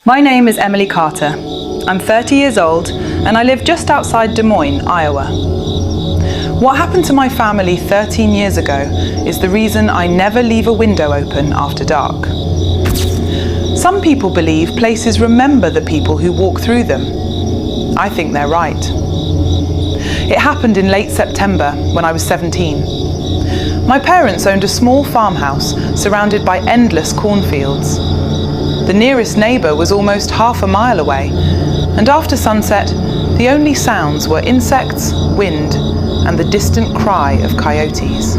My name is Emily Carter. I'm 30 years old and I live just outside Des Moines, Iowa. What happened to my family 13 years ago is the reason I never leave a window open after dark. Some people believe places remember the people who walk through them. I think they're right. It happened in late September when I was 17. My parents owned a small farmhouse surrounded by endless cornfields. The nearest neighbour was almost half a mile away, and after sunset, the only sounds were insects, wind, and the distant cry of coyotes.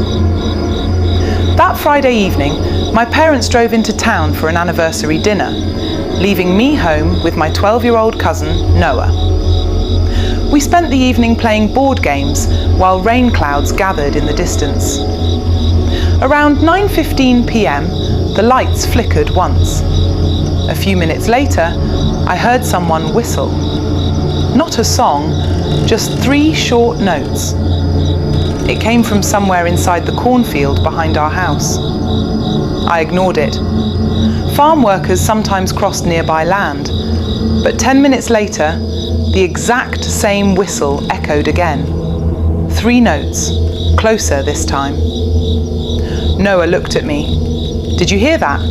That Friday evening, my parents drove into town for an anniversary dinner, leaving me home with my 12-year-old cousin, Noah. We spent the evening playing board games while rain clouds gathered in the distance. Around 9:15 p.m, the lights flickered once. A few minutes later, I heard someone whistle. Not a song, just 3 short notes. It came from somewhere inside the cornfield behind our house. I ignored it. Farm workers sometimes crossed nearby land, but 10 minutes later, the exact same whistle echoed again. 3 notes, closer this time. Noah looked at me. "Did you hear that?"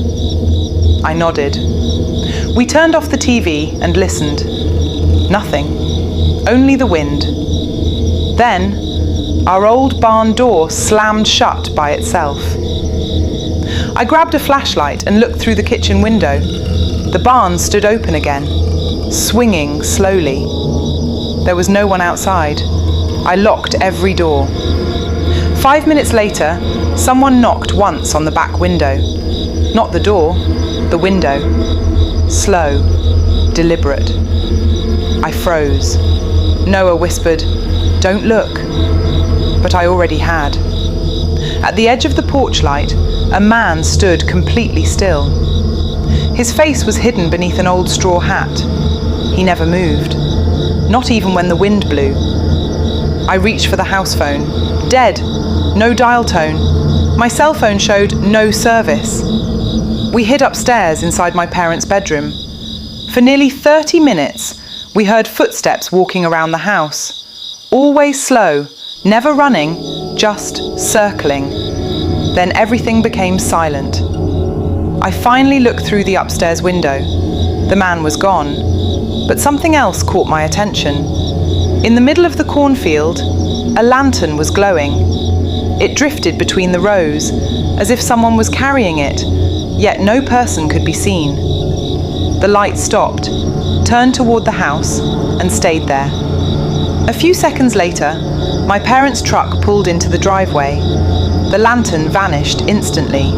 I nodded. We turned off the TV and listened. Nothing, only the wind. Then, our old barn door slammed shut by itself. I grabbed a flashlight and looked through the kitchen window. The barn stood open again, swinging slowly. There was no one outside. I locked every door. 5 minutes later, someone knocked once on the back window. Not the door, the window. Slow, deliberate. I froze. Noah whispered, "Don't look." But I already had. At the edge of the porch light, a man stood completely still. His face was hidden beneath an old straw hat. He never moved, not even when the wind blew. I reached for the house phone. Dead, no dial tone. My cell phone showed no service. We hid upstairs inside my parents' bedroom. For nearly 30 minutes, we heard footsteps walking around the house. Always slow, never running, just circling. Then everything became silent. I finally looked through the upstairs window. The man was gone, but something else caught my attention. In the middle of the cornfield, a lantern was glowing. It drifted between the rows, as if someone was carrying it, yet no person could be seen. The light stopped, turned toward the house, and stayed there. A few seconds later, my parents' truck pulled into the driveway. The lantern vanished instantly.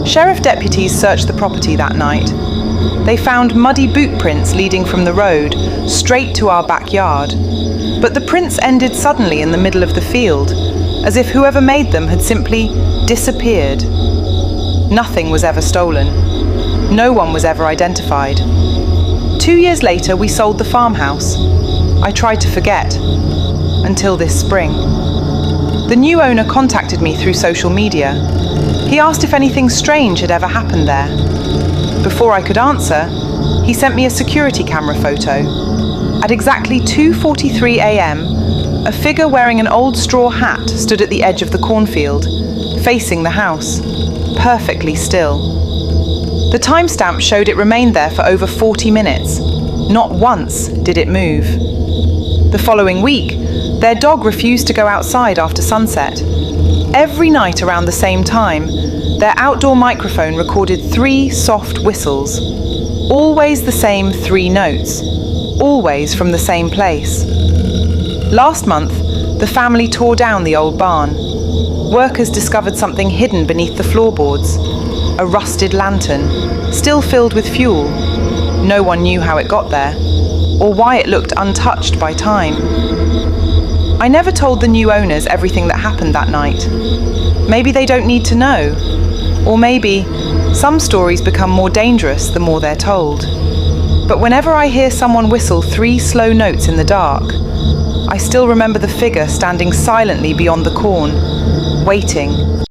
Sheriff deputies searched the property that night. They found muddy boot prints leading from the road straight to our backyard. But the prints ended suddenly in the middle of the field, as if whoever made them had simply disappeared. Nothing was ever stolen. No one was ever identified. 2 years later, we sold the farmhouse. I tried to forget, until this spring. The new owner contacted me through social media. He asked if anything strange had ever happened there. Before I could answer, he sent me a security camera photo. At exactly 2:43 a.m., a figure wearing an old straw hat stood at the edge of the cornfield, facing the house, perfectly still. The timestamp showed it remained there for over 40 minutes. Not once did it move. The following week, their dog refused to go outside after sunset. Every night around the same time, their outdoor microphone recorded 3 soft whistles. Always the same 3 notes. Always from the same place. Last month, the family tore down the old barn. Workers discovered something hidden beneath the floorboards. A rusted lantern, still filled with fuel. No one knew how it got there, or why it looked untouched by time. I never told the new owners everything that happened that night. Maybe they don't need to know. Or maybe some stories become more dangerous the more they're told. But whenever I hear someone whistle 3 slow notes in the dark, I still remember the figure standing silently beyond the corn, waiting.